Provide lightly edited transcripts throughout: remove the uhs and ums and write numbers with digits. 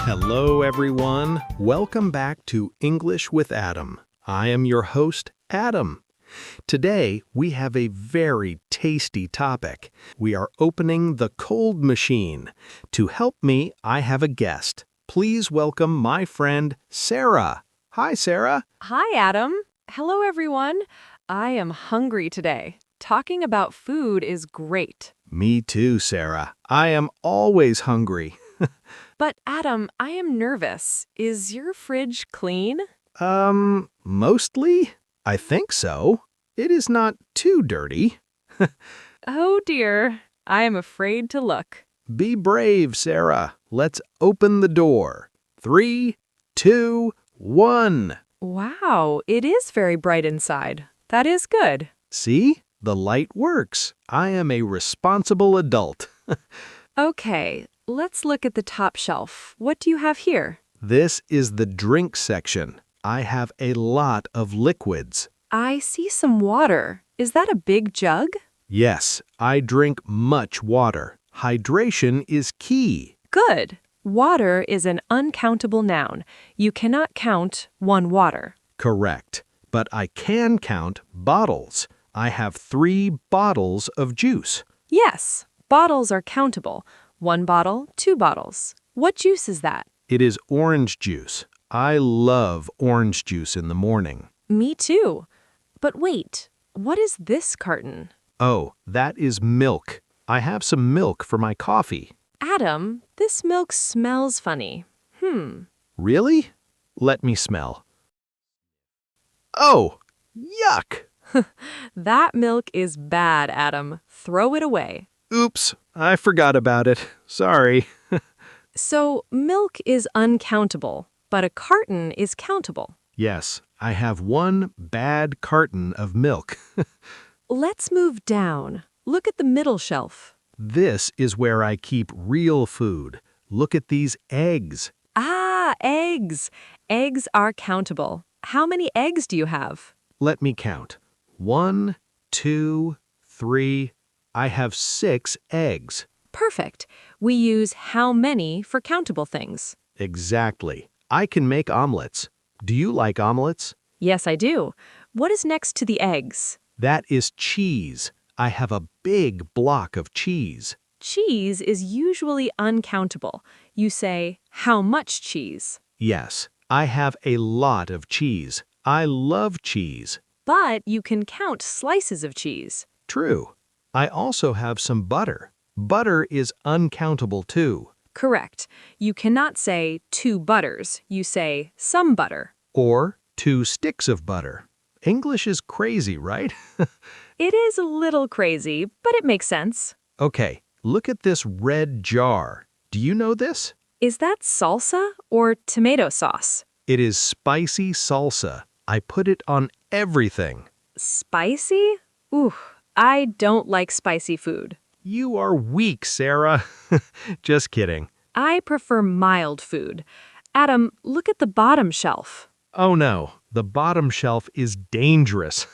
Hello, everyone. Welcome back to English with Adam. I am your host, Adam. Today, we have a very tasty topic. We are opening the cold machine. To help me, I have a guest. Please welcome my friend, Sarah. Hi, Sarah. Hi, Adam. Hello, everyone. I am hungry today. Talking about food is great. Me too, Sarah. I am always hungry. But, Adam, I am nervous. Is your fridge clean? Mostly? I think so. It is not too dirty. Oh, dear. I am afraid to look. Be brave, Sarah. Let's open the door. 3, 2, 1. Wow, it is very bright inside. That is good. See? The light works. I am a responsible adult. Okay, let's look at the top shelf. What do you have here? This is the drink section. I have a lot of liquids. I see some water. Is that a big jug? Yes, I drink much water. Hydration is key. Good. Water is an uncountable noun. You cannot count one water. Correct. But I can count bottles. I have 3 bottles of juice. Yes, bottles are countable. 1 bottle, 2 bottles. What juice is that? It is orange juice. I love orange juice in the morning. Me too. But wait, what is this carton? Oh, that is milk. I have some milk for my coffee. Adam, this milk smells funny. Really? Let me smell. Oh, yuck! That milk is bad, Adam. Throw it away. Oops, I forgot about it. Sorry. So, milk is uncountable, but a carton is countable. Yes, I have 1 bad carton of milk. Let's move down. Look at the middle shelf. This is where I keep real food. Look at these eggs. Ah, eggs. Eggs are countable. How many eggs do you have? Let me count. 1, 2, 3. I have 6 eggs. Perfect. We use how many for countable things. Exactly. I can make omelets. Do you like omelets? Yes, I do. What is next to the eggs? That is cheese. I have a big block of cheese. Cheese is usually uncountable. You say, how much cheese? Yes, I have a lot of cheese. I love cheese. But you can count slices of cheese. True. I also have some butter. Butter is uncountable too. Correct. You cannot say 2 butters. You say some butter. Or 2 sticks of butter. English is crazy, right? It is a little crazy, but it makes sense. Okay, look at this red jar. Do you know this? Is that salsa or tomato sauce? It is spicy salsa. I put it on everything. Spicy? Ooh, I don't like spicy food. You are weak, Sarah. Just kidding. I prefer mild food. Adam, look at the bottom shelf. Oh no, the bottom shelf is dangerous.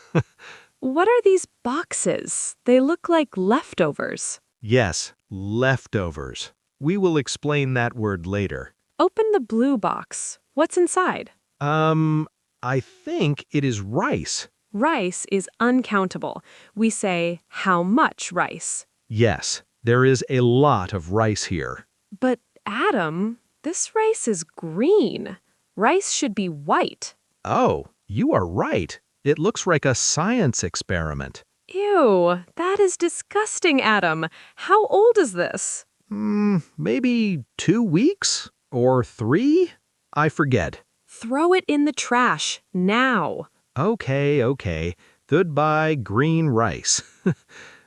What are these boxes? They look like leftovers. Yes, leftovers. We will explain that word later. Open the blue box. What's inside? I think it is rice. Rice is uncountable. We say, how much rice? Yes, there is a lot of rice here. But, Adam, this rice is green. Rice should be white. Oh, you are right. It looks like a science experiment. Ew, that is disgusting, Adam. How old is this? Maybe 2 weeks? Or 3? I forget. Throw it in the trash, now. Okay. Goodbye, green rice.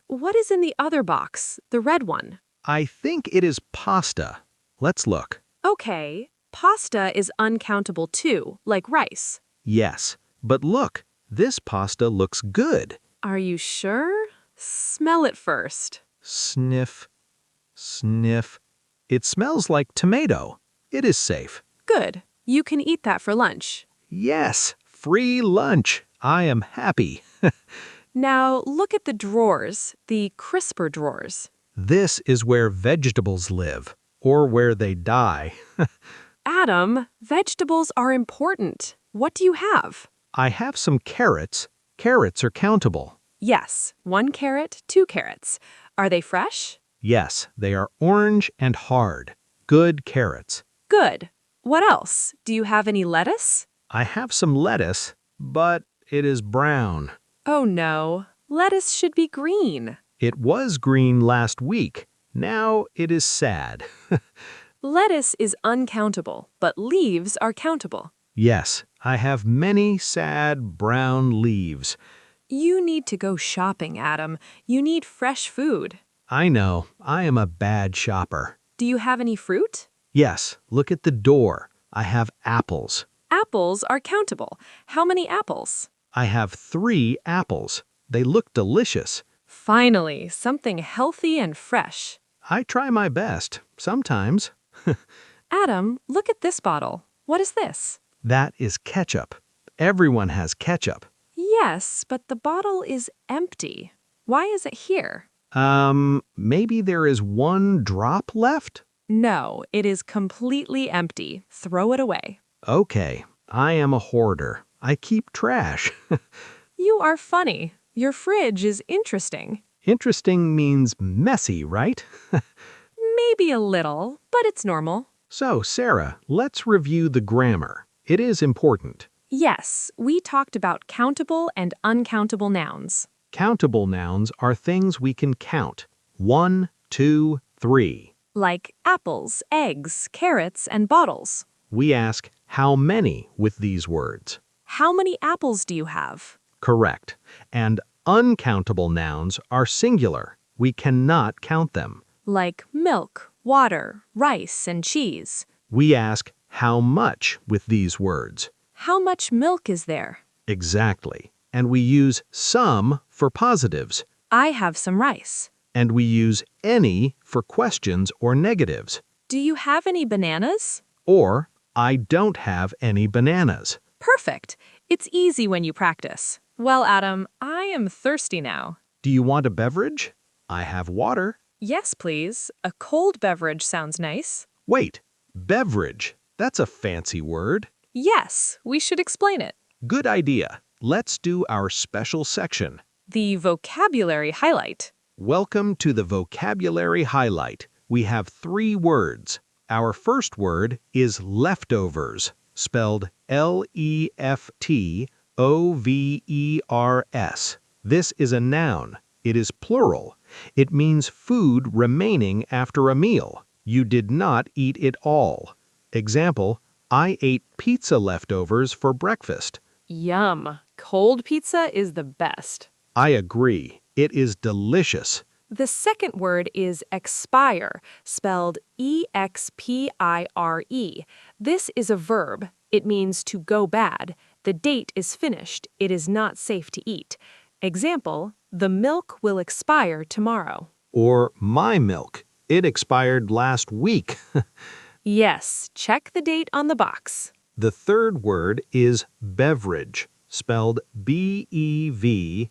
What is in the other box, the red one? I think it is pasta. Let's look. Okay, pasta is uncountable too, like rice. Yes, but look, this pasta looks good. Are you sure? Smell it first. Sniff, sniff. It smells like tomato. It is safe. Good. You can eat that for lunch. Yes, free lunch. I am happy. Now look at the drawers, the crisper drawers. This is where vegetables live, or where they die. Adam, vegetables are important. What do you have? I have some carrots. Carrots are countable. Yes, 1 carrot, 2 carrots. Are they fresh? Yes, they are orange and hard. Good carrots. Good. What else? Do you have any lettuce? I have some lettuce, but it is brown. Oh no, lettuce should be green. It was green last week. Now it is sad. Lettuce is uncountable, but leaves are countable. Yes, I have many sad brown leaves. You need to go shopping, Adam. You need fresh food. I know, I am a bad shopper. Do you have any fruit? Yes, look at the door. I have apples. Apples are countable. How many apples? I have 3 apples. They look delicious. Finally, something healthy and fresh. I try my best, sometimes. Adam, look at this bottle. What is this? That is ketchup. Everyone has ketchup. Yes, but the bottle is empty. Why is it here? Maybe there is 1 drop left? No, it is completely empty. Throw it away. Okay, I am a hoarder. I keep trash. You are funny. Your fridge is interesting. Interesting means messy, right? Maybe a little, but it's normal. So, Sarah, let's review the grammar. It is important. Yes, we talked about countable and uncountable nouns. Countable nouns are things we can count. 1, 2, 3. Like apples, eggs, carrots, and bottles. We ask how many with these words. How many apples do you have? Correct. And uncountable nouns are singular. We cannot count them. Like milk, water, rice, and cheese. We ask how much with these words. How much milk is there? Exactly. And we use some for positives. I have some rice. And we use any for questions or negatives. Do you have any bananas? Or, I don't have any bananas. Perfect. It's easy when you practice. Well, Adam, I am thirsty now. Do you want a beverage? I have water. Yes, please. A cold beverage sounds nice. Wait, beverage. That's a fancy word. Yes, we should explain it. Good idea. Let's do our special section. The vocabulary highlight. Welcome to the vocabulary highlight. We have 3 words. Our first word is leftovers, spelled L-E-F-T-O-V-E-R-S. This is a noun. It is plural. It means food remaining after a meal. You did not eat it all. Example, I ate pizza leftovers for breakfast. Yum. Cold pizza is the best. I agree. It is delicious. The second word is expire, spelled E-X-P-I-R-E. This is a verb. It means to go bad. The date is finished. It is not safe to eat. Example, the milk will expire tomorrow. Or my milk. It expired last week. Yes, check the date on the box. The third word is beverage, spelled B-E-V-E-R-A-G-E.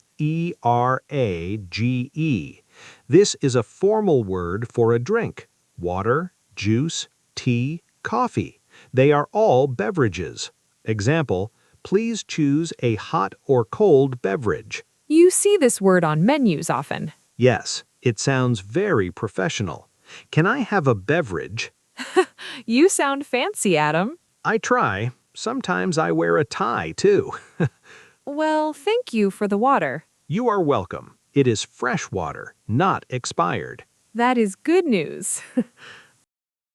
This is a formal word for a drink. Water, juice, tea, coffee. They are all beverages. Example, please choose a hot or cold beverage. You see this word on menus often. Yes, it sounds very professional. Can I have a beverage? You sound fancy, Adam. I try. Sometimes I wear a tie, too. Well, thank you for the water. You are welcome. It is fresh water, not expired. That is good news.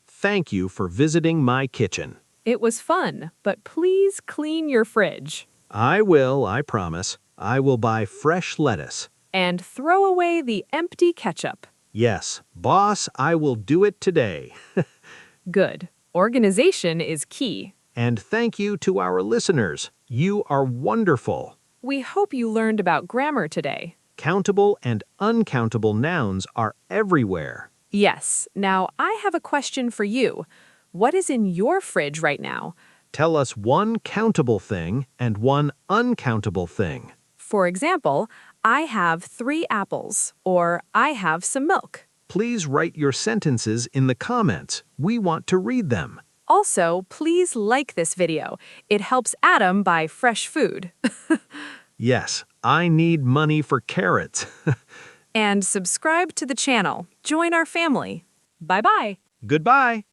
Thank you for visiting my kitchen. It was fun, but please clean your fridge. I will, I promise. I will buy fresh lettuce. And throw away the empty ketchup. Yes, boss, I will do it today. Good. Organization is key. And thank you to our listeners. You are wonderful. We hope you learned about grammar today. Countable and uncountable nouns are everywhere. Yes. Now, I have a question for you. What is in your fridge right now? Tell us one countable thing and one uncountable thing. For example, I have 3 apples, or I have some milk. Please write your sentences in the comments. We want to read them. Also, please like this video. It helps Adam buy fresh food. Yes, I need money for carrots. And subscribe to the channel. Join our family. Bye-bye. Goodbye.